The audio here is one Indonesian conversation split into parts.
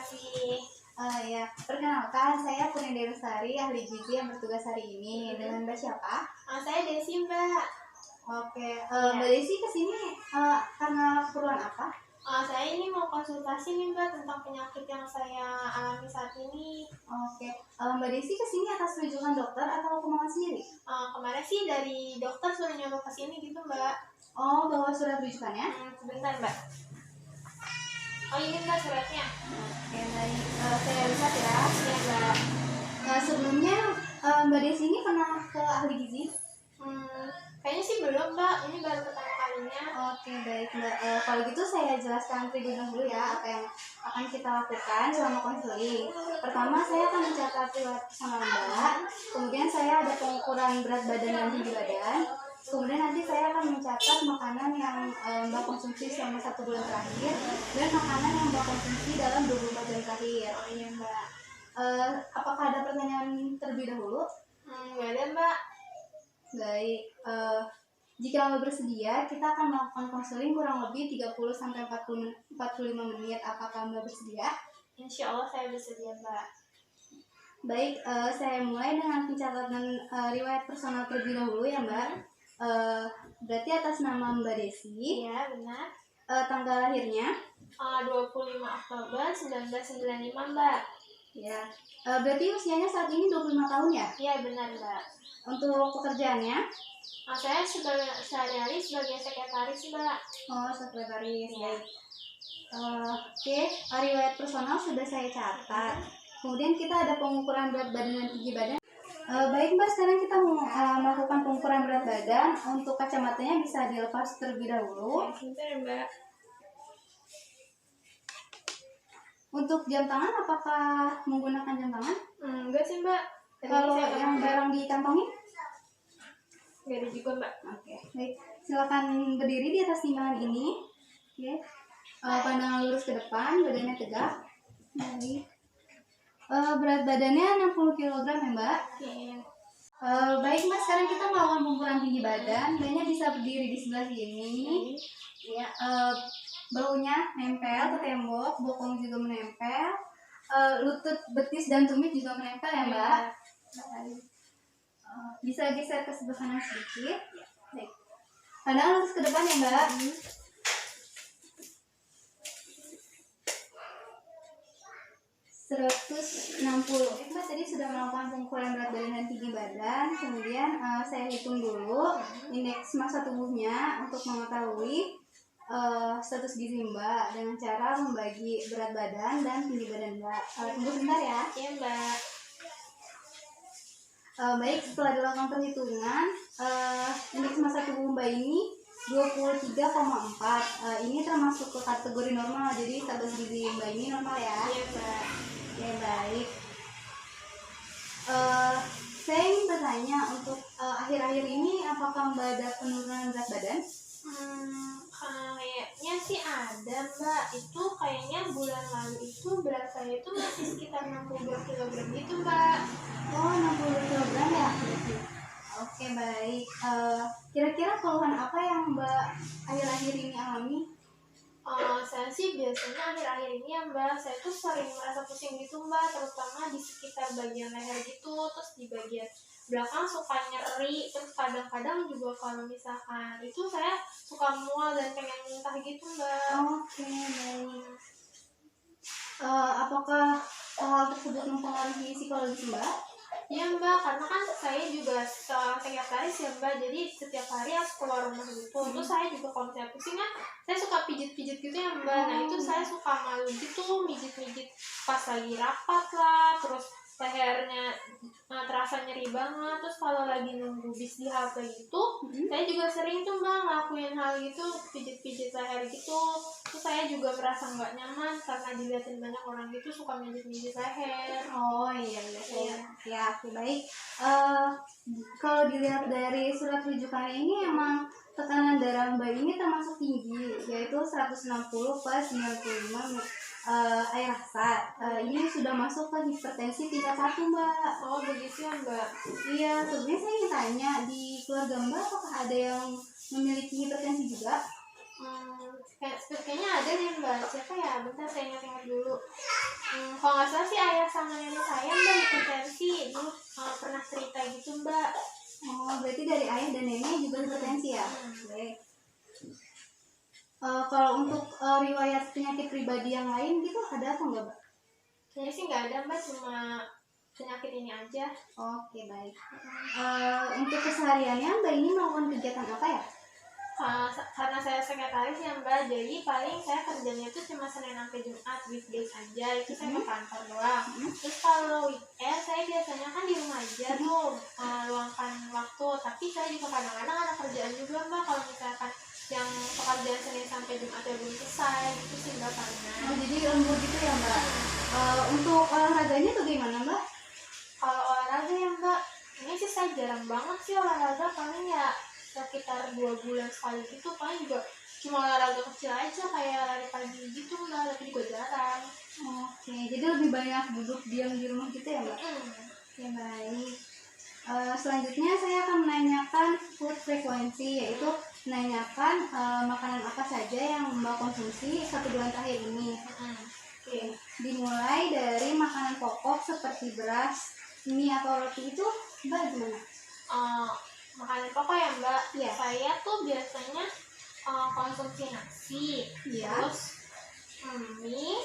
kasih. Ya, perkenalkan saya Kurnia Lestari, ahli gizi yang bertugas hari ini. Dengan Mbak siapa? Saya Desi, Mbak. Oke, Iya. Mbak Desi kesini karena keperluan apa? Saya ini mau konsultasi nih, Mbak, tentang penyakit yang saya alami saat ini. Oke, Mbak Desi kesini atas rujukan dokter atau kemauan sendiri? Kemarin sih dari dokter suruh nyuruh kesini gitu, Mbak. Oh, bawa surat rujukannya? Sebentar, Mbak. Oh, ini Mbak suratnya. Oke, baik. Saya lihat ya. Iya, Mbak. Sebelumnya Mbak Desi ini pernah ke ahli gizi? Kayaknya sih belum, Mbak. Ini baru pertama kalinya. Oke, baik Mbak. Kalau gitu saya jelaskan terlebih dahulu ya apa yang akan kita lakukan selama konseling. Pertama, saya akan mencatat riwayat personal Mbak. Kemudian saya ada pengukuran berat badan dan tinggi badan. Kemudian nanti saya akan mencatat makanan yang Mbak konsumsi selama 1 bulan terakhir dan makanan yang Mbak konsumsi dalam 24 jam terakhir. Oh iya, Mbak. Apakah ada pertanyaan terlebih dahulu? Nggak ada, Mbak. Baik, jika Mbak bersedia, kita akan melakukan konseling kurang lebih 30-45 menit. Apakah Mbak bersedia? Insya Allah saya bersedia, Mbak. Baik, saya mulai dengan pencatatan riwayat personal terlebih dahulu ya Mbak. Berarti atas nama Mbak Desi. Iya, benar. Tanggal lahirnya? 25 Oktober 1995, Mbak. Ya. Berarti usianya saat ini 25 tahun ya? Iya, benar, Mbak. Untuk pekerjaannya? Saya sehari-hari sebagai sekretaris, Mbak. Oh, sekretaris. Iya. Oke, riwayat personal sudah saya catat. Kemudian kita ada pengukuran berat badan dan tinggi badan. Baik Mbak, sekarang kita mau melakukan pengukuran berat badan. Untuk kacamatanya bisa dilepas terlebih dahulu. Sebentar, Mbak. Untuk jam tangan, apakah menggunakan jam tangan? Enggak sih, Mbak. Kalau yang barang dikantongin? Enggak ada juga, Mbak. Oke, baik. Silakan berdiri di atas timbangan ini. Oke. Pandangan lurus ke depan, badannya tegak. Baik. Berat badannya 60 kg ya Mbak? Iya. Baik Mbak, sekarang kita melakukan pengukuran tinggi badan. Mbaknya bisa berdiri di sebelah sini. Ya, bahunya nempel ke tembok, bokong juga menempel, lutut, betis dan tumit juga menempel ya Mbak. Baik. Bisa geser ke sebelah kanan sedikit. Baik. Pandangan lurus ke depan ya Mbak. 160. Mbak tadi sudah melakukan pengukuran berat badan dan tinggi badan. Kemudian saya hitung dulu indeks massa tubuhnya untuk mengetahui status gizi Mbak dengan cara membagi berat badan dan tinggi badan Mbak. Tunggu sebentar ya. Iya, Mbak. Baik, setelah dilakukan perhitungan, indeks massa tubuh Mbak ini 23,4. Ini termasuk ke kategori normal, jadi status gizi Mbak ini normal ya. Iya, Mbak. Ya, baik. Saya ingin bertanya untuk akhir-akhir ini apakah Mbak ada penurunan berat badan? Kayaknya sih ada, Mbak. Itu kayaknya bulan lalu itu berat saya itu masih sekitar 62 kg gitu, Mbak. Oh, 62 kg ya? Oke, baik. Kira-kira keluhan apa yang Mbak akhir-akhir ini alami? Saya sih biasanya akhir-akhir ini ya Mbak, saya tuh sering merasa pusing gitu Mbak, terutama di sekitar bagian leher gitu, terus di bagian belakang suka nyeri, terus kadang-kadang juga kalau misalkan itu saya suka mual dan pengen muntah gitu Mbak. Oke, baik. Apakah hal tersebut mempengaruhi psikologis Mbak? Iya Mbak, karena kan saya juga seorang sekretaris ya Mbak, jadi setiap hari harus keluar rumah gitu. Terus saya juga kalau misalnya pusing kan, saya suka pijit-pijit gitu ya Mbak. Nah itu saya suka malu gitu, mijit-mijit pas lagi rapat lah, terus lehernya terasa nyeri banget. Terus kalau lagi nunggu bis di halte gitu, saya juga sering tuh Mbak ngelakuin hal gitu, pijit-pijit leher gitu. Terus saya juga merasa nggak nyaman karena dilihatin banyak orang gitu suka mijit-mijit leher. Oh iya. Ya, oke, baik. Kalau dilihat dari surat rujukan ini emang tekanan darah Mbak ini termasuk tinggi, yaitu 160/95 air rasa. Ini sudah masuk ke hipertensi tingkat 1 Mbak. Oh begitu ya Mbak. Iya, sebenarnya saya ingin tanya, di keluarga Mbak apakah ada yang memiliki hipertensi juga? Kayaknya ada nih Mbak. Siapa ya? Bentar saya ingat-ingat dulu. Kalau nggak salah sih ayah sama nenek saya mbak hipertensi dulu, pernah cerita gitu mbak. Oh, berarti dari ayah dan nenek juga hipertensi ya? Oke. Kalau untuk riwayat penyakit pribadi yang lain gitu ada apa enggak, Mbak? Kayaknya sih nggak ada mbak, cuma penyakit ini aja. Oke, baik. Untuk kesehariannya Mbak ini melakukan kegiatan apa ya? Karena saya sekretaris ya mbak, jadi paling saya kerjanya tuh cuma Senin sampai Jumat, weekdays aja, itu saya ke kantor doang. Terus kalau weekend saya biasanya kan di rumah aja tuh, luangkan waktu, tapi saya juga kadang-kadang ada kerjaan juga mbak, kalau misalkan yang pekerjaan Senin sampai Jumat ya belum selesai, itu sih mbak karena. Oh, jadi lembur gitu ya Mbak? Untuk olahraganya bagaimana Mbak? Kalau olahraga ya mbak, ini sih saya jarang banget sih olahraga, paling ya sekitar 2 bulan sekali gitu, paling juga cuma olahraga kecil aja kayak lari pagi gitu mbak, tapi juga jarang. Oke, jadi lebih banyak duduk diam di rumah gitu ya Mbak? Ya, baik. Selanjutnya saya akan menanyakan food frequency, yaitu menanyakan makanan apa saja yang Mbak konsumsi 1 bulan terakhir ini. Oke, dimulai dari makanan pokok seperti beras, mie atau roti itu Mbak gimana? Makanan pokok ya mbak, Iya. saya tuh biasanya konsumsi nasi, Iya. terus mie,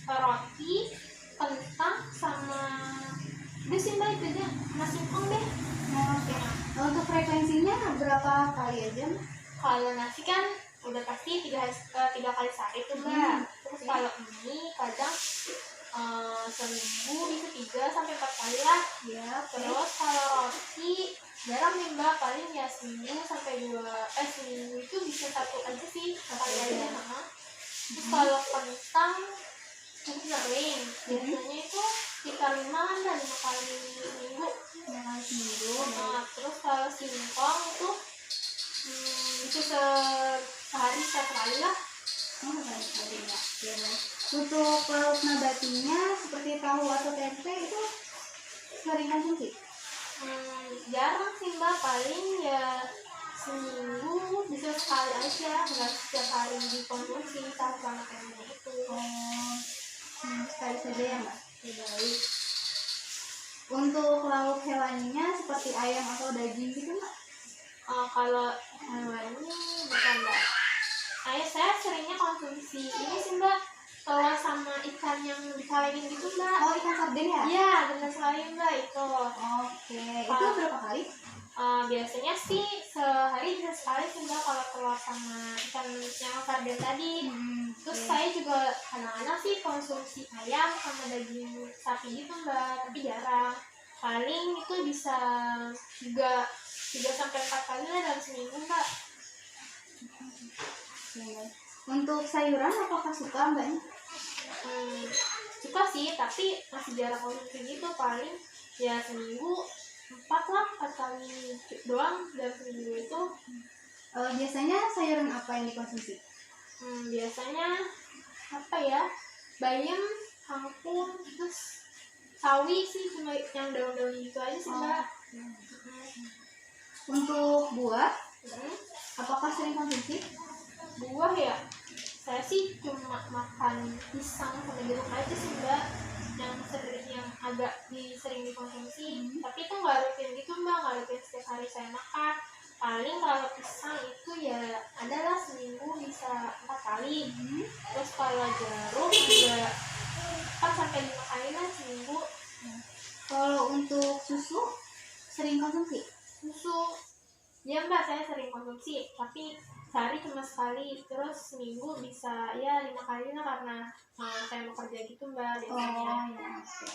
roti, kentang, sama udah sih mbak, itu aja, nasi kong deh. Oke. Untuk frekuensinya berapa kali aja Mbak? Kalau nasi kan udah pasti 3 kali sehari tuh mbak. Terus kalau mie kadang seminggu bisa 3 sampai 4 kali lah. Ya, Terus kalau roti jarang nih mbak, paling ya seminggu itu bisa 1 aja sih, sekali aja. Terus kalau kentang cukup sering, biasanya itu sekitar 5 kali seminggu. 5 kali seminggu. Terus kalau singkong itu itu sehari 1 kali lah. Sekali ya. Ya, baik. Untuk lauk nabatinya seperti tahu atau tempe itu sering konsumsi? Jarang sih mbak, paling ya seminggu bisa sekali aja, nggak setiap hari dikonsumsi tahu sama tempe itu. Sekali saja ya Mbak? Ya, baik. Untuk lauk hewaninya seperti ayam atau daging gitu Mbak? Kalau hewani bukan mbak, saya seringnya konsumsi ini sih mbak, telur sama ikan yang dikalengin gitu mbak. Oh, ikan sarden ya? Iya benar sekali mbak itu. Oke, itu berapa kali? Biasanya sih sehari bisa sekali sih mbak kalau telur sama ikan yang sarden tadi. Terus saya juga kadang-kadang sih konsumsi ayam sama daging sapi gitu mbak, tapi jarang. Paling itu bisa 3 sampai 4 kali lah dalam seminggu mbak. Untuk sayuran apakah suka Mbaknya? Suka sih, tapi masih jarang konsumsi gitu, paling ya seminggu 4 kali doang dalam seminggu itu. Biasanya sayuran apa yang dikonsumsi? Biasanya apa ya, bayam, kangkung, terus sawi sih, cuma yang daun-daun gitu aja sih mbak. Untuk buah, apakah sering konsumsi? Buah ya, saya sih cuma makan pisang sama jeruk aja sih mbak, yang agak sering dikonsumsi. Tapi itu nggak rutin gitu mbak, nggak rutin setiap hari saya makan. Paling kalau pisang itu ya adalah seminggu bisa 4 kali. Terus kalau jeruk juga 4 sampai 5 kali lah seminggu. Kalau untuk susu sering konsumsi? Susu ya mbak, saya sering konsumsi, tapi sehari cuma sekali. Terus seminggu bisa ya 5 kali lah, karena saya mau kerja gitu mbak biasanya. Ya, oke.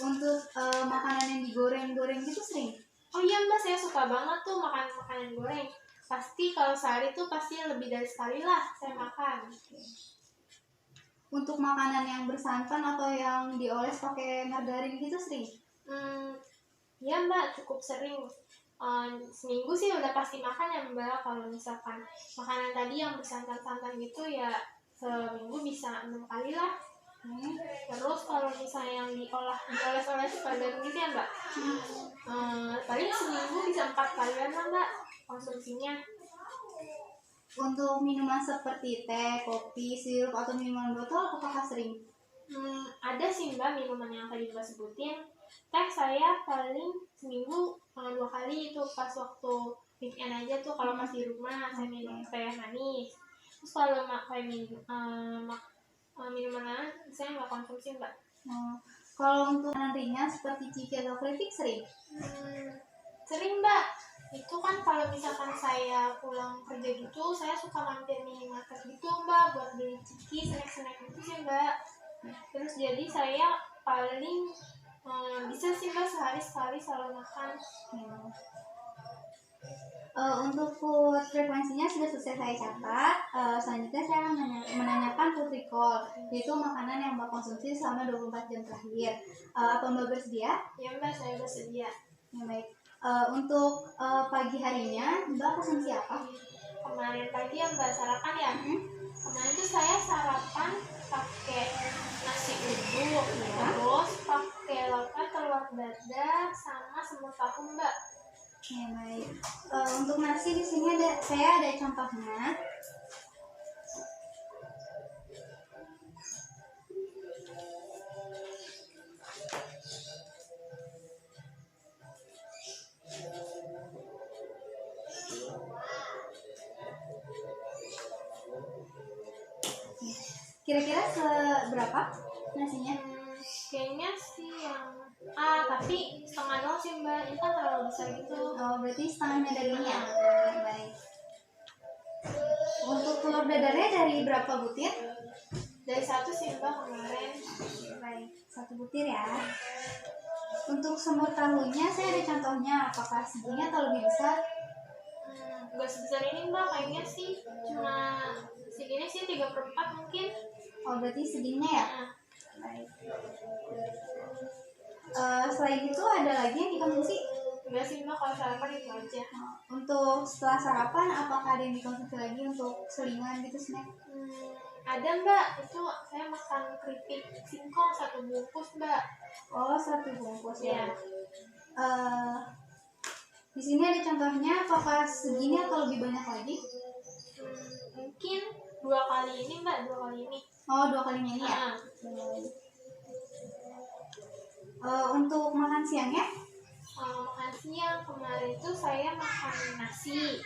Untuk makanan yang digoreng-goreng gitu sering? Oh iya mbak, saya suka banget tuh makan makanan goreng. Pasti kalau sehari tuh pasti lebih dari sekali lah saya makan. Untuk makanan yang bersantan atau yang dioles pakai margarin gitu sering? Ya mbak, cukup sering. Seminggu sih udah pasti makan ya mbak. Kalau misalkan makanan tadi yang bersantan-santan gitu ya seminggu bisa 6 kali lah. Terus kalau misalnya yang dioles-oles pada gitu ya mbak, paling seminggu bisa 4 kalian lah mbak konsumsinya. Untuk minuman seperti teh, kopi, sirup, atau minuman botol apakah sering? ada sih mbak minuman yang tadi mbak sebutin. Teh saya paling seminggu 2 kali itu pas waktu weekend aja tuh, kalau pas di rumah saya minum teh manis. Terus kalau minuman lain saya nggak konsumsi mbak. Kalau untuk nantinya seperti ciki atau keripik sering? Sering mbak. Itu kan kalau misalkan saya pulang kerja gitu, saya suka mampir minimarket gitu mbak buat beli ciki, snack-snack gitu sih mbak. Terus jadi saya paling bisa sih mbak sehari sekali selalu makan. Untuk food frekuensinya sudah selesai saya catat. Selanjutnya saya akan menanyakan food recall, yaitu makanan yang mbak konsumsi selama 24 jam terakhir. Apa mbak bersedia? Ya mbak, saya bersedia. Ya, baik. Untuk pagi harinya mbak konsumsi apa? Kemarin pagi ya mbak sarapan ya. Kemarin tuh saya sarapan pakai nasi uduk, terus pakai telur dadar sama semur tahu mbak. Ya, baik. Untuk nasi di sini saya ada contohnya. Kira-kira seberapa nasinya? Kayaknya sih yang tapi setengah doang sih mbak, ini kan terlalu besar gitu. Berarti setengahnya dari ini ya. Baik. Untuk telur dadarnya dari berapa butir? Dari 1 sih mbak kemarin. Baik, 1 butir ya. Untuk semur tahunya saya ada contohnya, apakah segini atau lebih besar? Gak sebesar ini mbak, kayaknya sih cuma segini sih, 3/4 mungkin. Berarti segininya ya. Baik. Selain itu ada lagi yang dikonsumsi? Enggak sih mbak, kalau sarapan itu aja. Untuk setelah sarapan apakah ada yang dikonsumsi lagi untuk selingan gitu, snack? Ada mbak, itu saya makan keripik singkong 1 bungkus mbak. 1 bungkus ya. Di sini ada contohnya, apakah segini atau lebih banyak lagi? Mungkin 2 kali ini mbak, 2 kali ini. 2 kalinya ini ya. Untuk makan siangnya? Makan siang kemarin itu saya makan nasi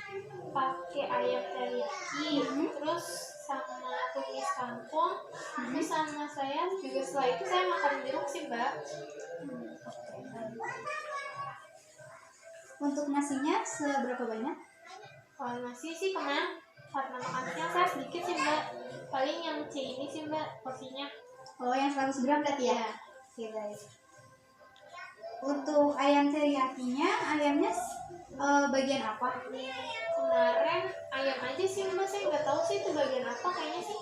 pakai ayam teriyaki, terus sama tumis kangkung, terus sama saya juga setelah itu saya makan jeruk sih mbak. Untuk nasinya seberapa banyak? Kalau nasi sih kemarin karena makan siang saya sedikit sih mbak, paling yang ini sih mbak porsinya. Yang 100 gram berarti ya? Oke, baik. Untuk ayam teriyakinya, ayamnya bagian apa? Kemarin ayam aja sih mbak, saya nggak tahu sih itu bagian apa, kayaknya sih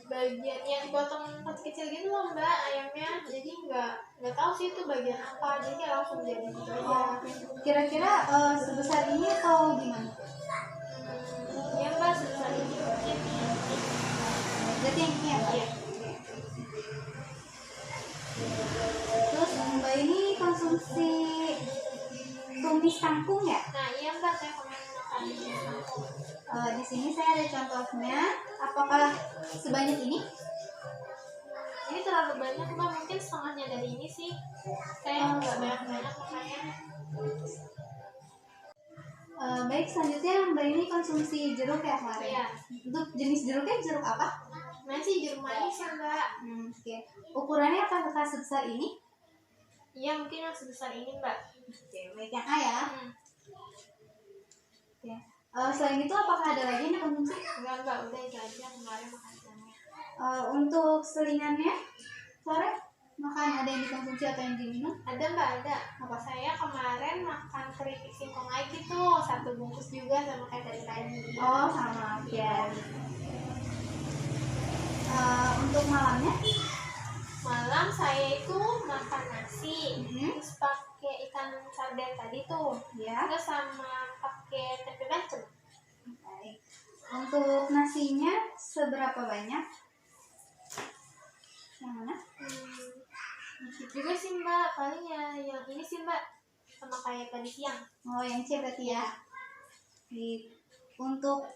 bagian yang dipotong kecil gitu loh mbak ayamnya, jadi nggak tahu sih itu bagian apa, jadi langsung jadi gitu aja. Kira-kira sebesar ini atau gimana? Ya mbak, sebesar ini mungkin. Berarti yang ini ya mbak? Iya. Terus mbak ini konsumsi tumis kangkung ya? Nah iya mbak, saya kemarin makan tumis kangkung. Di sini saya ada contohnya. Apakah sebanyak ini? Ini terlalu banyak mbak, mungkin setengahnya dari ini sih. Saya nggak banyak-banyak makanya. Baik, selanjutnya mbak ini konsumsi jeruk ya kemarin? Iya. Untuk jenis jeruknya jeruk apa? Masih jeruk manis ya mbak. Oke. Ukurannya apakah sebesar ini? Iya, mungkin yang sebesar ini mbak. Oke, baik, yang A ya. Oke. Selain itu apakah ada lagi yang dikonsumsi? Enggak mbak, udah itu aja kemarin makan siangnya. Untuk selingannya, sore makan ada yang dikonsumsi atau yang diminum? Ada mbak, ada. Saya kemarin makan keripik singkong lagi tuh 1 bungkus juga sama kayak dari tadi. Sama ya. Untuk malamnya? Malam saya itu makan nasi, terus pakai ikan sarden tadi tuh, Ya. terus sama pakai tempe bacem. Baik. Untuk nasinya seberapa banyak? Yang mana? Dikit juga sih mbak, paling ya yang ini sih mbak, sama kayak tadi siang. Yang C berarti ya. Untuk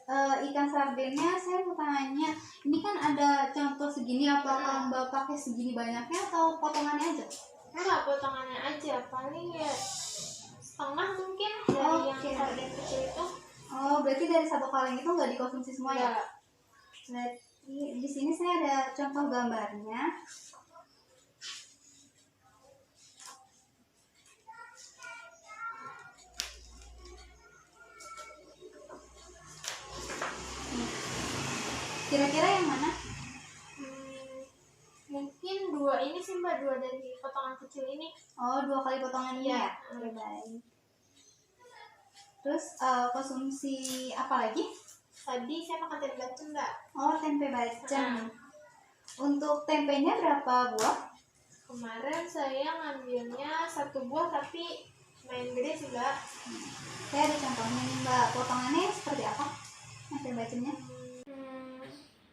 ikan sardennya saya mau tanya, ini kan ada contoh segini, apakah Mbak pakai segini banyaknya atau potongannya aja? Enggak, potongannya aja, paling ya setengah mungkin dari yang Oke. sarden kecil itu. Oh, berarti dari satu kaleng itu nggak dikonsumsi semua ya? Enggak. Berarti di sini saya ada contoh gambarnya. Kira-kira yang mana? Mungkin dua ini sih Mbak, dua dari potongan kecil ini. Oh, 2 kali potongan ini Iya. ya? Oke, baik. Terus konsumsi apa lagi? Tadi saya makan tempe bacem Mbak. Oh, tempe bacem. Untuk tempenya berapa buah? Kemarin saya ngambilnya 1 buah tapi main gede sih Mbak. Saya ada contohnya nih Mbak, potongannya seperti apa? Tempe bacemnya?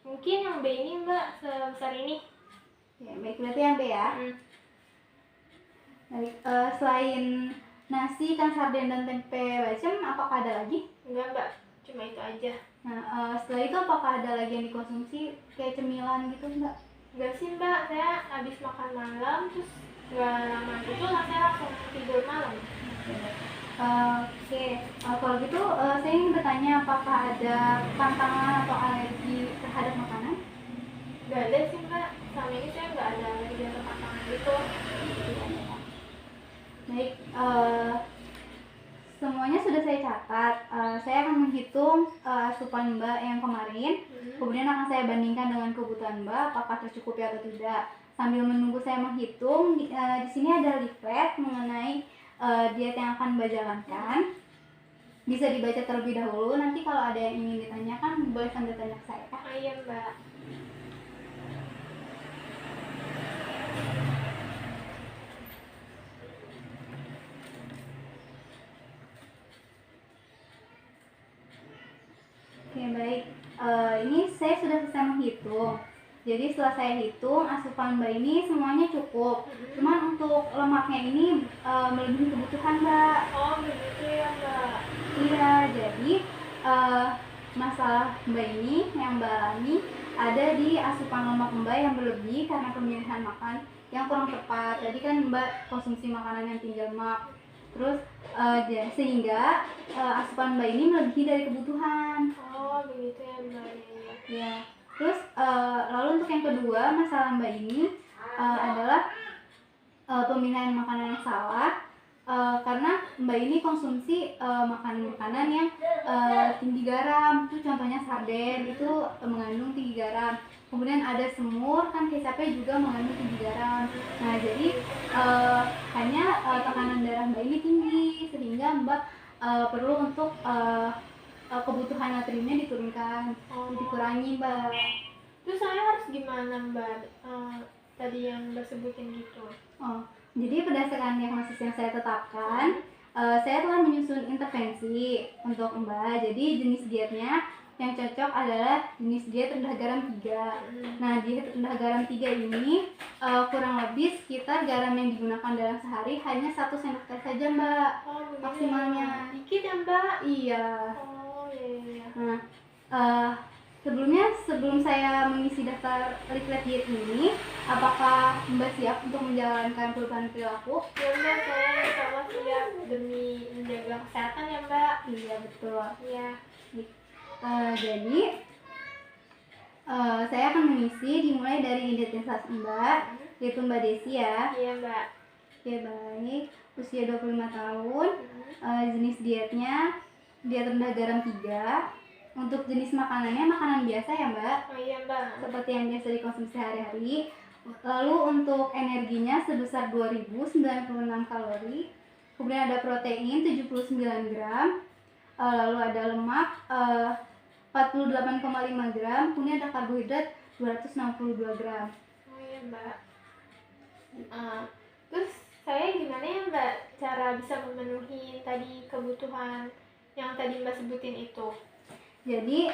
Mungkin yang B ini Mbak, sebesar ini. Ya, baik, berarti yang B ya. Baik, selain nasi, ikan sarden, dan tempe bacem, apakah ada lagi? Enggak Mbak, cuma itu aja. Nah, setelah itu apakah ada lagi yang dikonsumsi kayak cemilan gitu Mbak? Enggak sih Mbak, saya habis makan malam terus nggak lama itu lah saya langsung tidur malam. Oke, kalau gitu saya ingin bertanya apakah ada pantangan atau alergi terhadap makanan? Nggak ada sih Mbak, selama ini saya nggak ada alergi atau pantangan gitu. Baik, semuanya sudah saya catat. Saya akan menghitung asupan Mbak yang kemarin, kemudian akan saya bandingkan dengan kebutuhan Mbak, apakah tercukupi atau tidak. Sambil menunggu saya menghitung, di sini ada leaflet mengenai diet yang akan Mbak jalankan. Bisa dibaca terlebih dahulu. Nanti kalau ada yang ingin ditanyakan, boleh sambil tanya ke saya. Iya Mbak. Oke, baik. Ini saya sudah selesai menghitung. Jadi setelah saya hitung, asupan Mbak ini semuanya cukup. Cuman untuk lemaknya ini melebihi kebutuhan Mbak. Oh begitu ya Mbak. Iya, jadi masalah Mbak ini yang Mbak alami ada di asupan lemak Mbak yang berlebih karena pemilihan makan yang kurang tepat. Jadi kan Mbak konsumsi makanan yang tinggi lemak. Terus sehingga asupan Mbak ini melebihi dari kebutuhan. Oh begitu ya Mbak. Ya. Terus lalu untuk yang kedua, masalah Mbak ini adalah pemilihan makanan yang salah. Karena Mbak ini konsumsi makanan-makanan yang tinggi garam. Itu contohnya sarden, itu mengandung tinggi garam. Kemudian ada semur, kan kecapnya juga mengandung tinggi garam. Nah, jadi hanya tekanan darah Mbak ini tinggi, sehingga Mbak perlu untuk kebutuhan natriumnya diturunkan, dikurangi Mbak. Terus saya harus gimana Mbak? Tadi yang Mbak sebutin gitu. Jadi berdasarkan diagnosis yang saya tetapkan, saya telah menyusun intervensi untuk Mbak. Jadi jenis dietnya yang cocok adalah jenis diet rendah garam 3. Nah, diet rendah garam 3 ini kurang lebih sekitar garam yang digunakan dalam sehari hanya 1 sendok teh saja Mbak. Maksimalnya. Dikit ya Mbak? Iya. Oh iya. Nah, sebelum saya mengisi daftar leaflet diet ini, apakah Mbak siap untuk menjalankan perubahan perilaku? Ya Mbak, saya insya Allah siap demi menjaga kesehatan ya Mbak. Iya betul. Iya. Jadi saya akan mengisi dimulai dari identitas Mbak, yaitu Mbak Desi ya. Iya Mbak. Oke, baik. Usia 25 tahun. Jenis dietnya diet rendah garam 3. Untuk jenis makanannya makanan biasa ya Mbak. Oh iya Mbak. Seperti yang biasa dikonsumsi sehari-hari. Lalu untuk energinya sebesar 2096 kalori. Kemudian ada protein 79 gram. Lalu ada lemak 48,5 gram. Kemudian ada karbohidrat 262 gram. Oh iya Mbak. Terus saya gimana ya Mbak cara bisa memenuhi tadi kebutuhan yang tadi Mbak sebutin itu? Jadi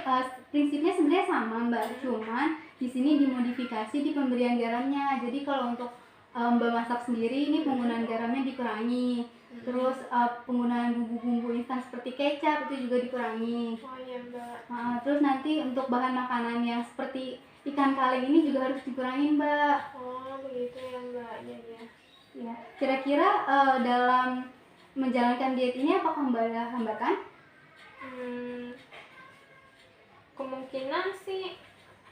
prinsipnya sebenarnya sama Mbak, cuman di sini dimodifikasi di pemberian garamnya. Jadi kalau untuk Mbak masak sendiri ini penggunaan garamnya dikurangi. Terus penggunaan bumbu-bumbu instan seperti kecap itu juga dikurangi. Oh iya Mbak. Terus nanti untuk bahan makanan yang seperti ikan kaleng ini juga harus dikurangi Mbak. Oh begitu ya Mbak. Iya iya. Ya, kira-kira dalam menjalankan diet ini apakah Mbak ada hambatan? Kemungkinan sih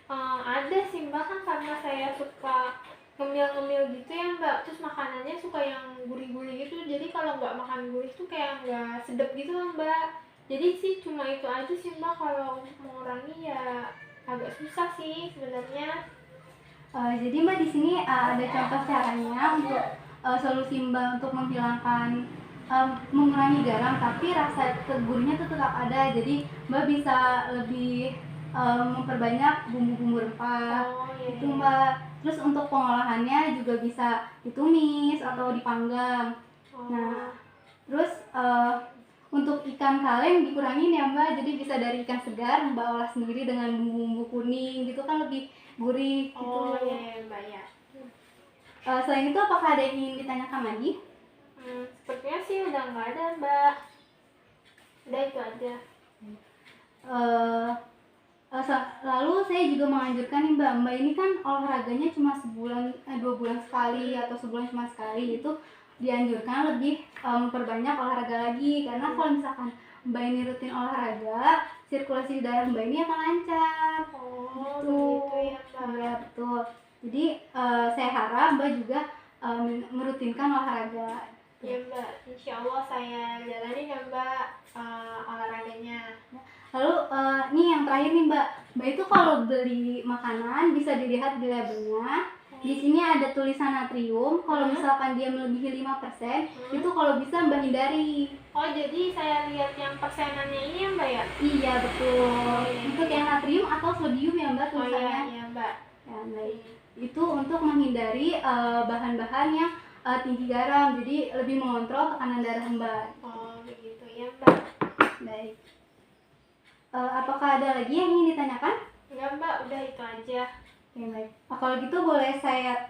ada sih Mbak, kan karena saya suka ngemil-ngemil gitu ya Mbak, terus makanannya suka yang gurih-gurih gitu, jadi kalau nggak makan gurih tuh kayak nggak sedap gitu lah Mbak. Jadi sih cuma itu aja sih Mbak, kalau untuk mengurangi ya agak susah sih sebenarnya. Jadi Mbak di sini ada contoh caranya untuk solusi Mbak untuk menghilangkan mengurangi garam tapi rasa gurihnya tuh tetap ada. Jadi Mbak bisa lebih memperbanyak bumbu-bumbu rempah. Oh iya. Itu Mbak. Terus untuk pengolahannya juga bisa ditumis atau dipanggang. Nah, terus untuk ikan kaleng dikurangin ya Mbak, jadi bisa dari ikan segar Mbak olah sendiri dengan bumbu kuning gitu kan lebih gurih gitu. Oh iya Mbak ya. Selain itu apakah ada yang ingin ditanyakan lagi? Sepertinya sih udah nggak ada Mbak. Udah itu aja. Lalu saya juga menganjurkan nih Mbak ini kan olahraganya cuma sebulan 2 bulan sekali atau sebulan cuma sekali, itu dianjurkan lebih memperbanyak olahraga lagi karena kalau misalkan Mbak ini rutin olahraga, sirkulasi darah Mbak ini akan lancar. Oh Gitu. begitu ya Mbak. Ya betul. Jadi saya harap Mbak juga merutinkan olahraga. Ya Mbak, insya Allah saya jalanin ya Mbak olahraganya. Lalu nih yang terakhir nih Mbak itu kalau beli makanan bisa dilihat di labelnya. Di sini ada tulisan natrium. Kalau misalkan dia melebihi 5%, itu kalau bisa Mbak hindari. Oh jadi saya lihat yang persenannya ini ya Mbak ya? Iya betul. Untuk yang natrium atau sodium ya Mbak tulisannya. Oh iya Mbak. Ya, baik. Itu untuk menghindari bahan-bahan yang tinggi garam, jadi lebih mengontrol tekanan darah Mbak. Oh begitu ya Mbak. Baik. Apakah ada lagi yang ingin ditanyakan? Enggak Mbak, udah itu aja. Oke, baik. Kalau gitu boleh saya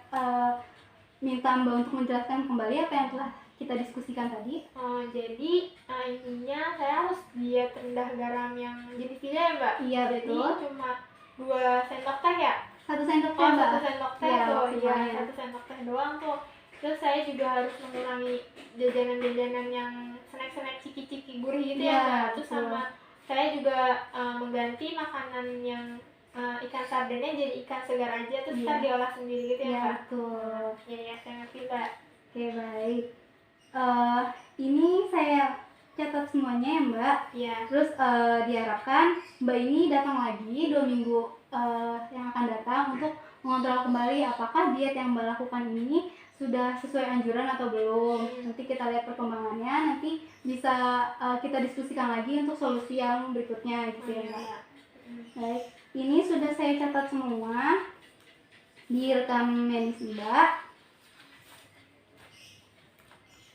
minta Mbak untuk menjelaskan kembali apa yang telah kita diskusikan tadi? Jadi intinya saya harus diet rendah garam yang jenis ini ya Mbak? Iya betul. Jadi cuma 2 sendok teh ya? 1 sendok teh Oh Mbak. 1 sendok teh Ya, tuh, ya maksimalnya. 1 sendok teh doang tuh. Terus saya juga harus mengurangi jajanan-jajanan yang snack-snack ciki-ciki gurih gitu ya Mbak. Terus betul. sama saya juga mengganti makanan yang ikan sardennya jadi ikan segar aja, terus ntar diolah sendiri gitu ya Iya Mbak? betul. Iya saya ngerti Mbak. Oke baik. Ini saya catat semuanya ya Mbak. Iya. Terus diharapkan Mbak ini datang lagi 2 minggu yang akan datang untuk mengontrol kembali apakah diet yang Mbak lakukan ini sudah sesuai anjuran atau belum. Nanti kita lihat perkembangannya, nanti bisa kita diskusikan lagi untuk solusi yang berikutnya gitu ya Mbak. Iya. Baik, ini sudah saya catat semua di rekam medis Mbak.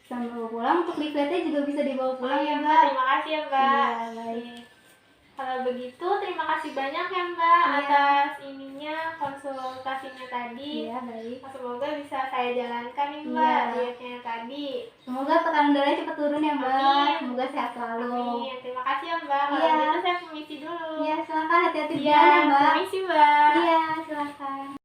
Sampai bawa pulang, untuk leafletnya juga bisa dibawa pulang ya Mbak. Terima kasih ya Mbak. Iya, baik. Kalau begitu terima kasih banyak ya Mbak atas ininya konsultasinya tadi. Iya, baik. Semoga bisa saya jalankan nih Mbak Iya. dietnya tadi. Semoga tekanan darahnya cepat turun ya Mbak. Amin. Semoga sehat selalu. Amin. Terima kasih ya Mbak. Kalau Iya. gitu saya permisi dulu. Iya, silakan hati-hati di Iya, jalan ya Mbak. permisi Mbak. Iya, silakan.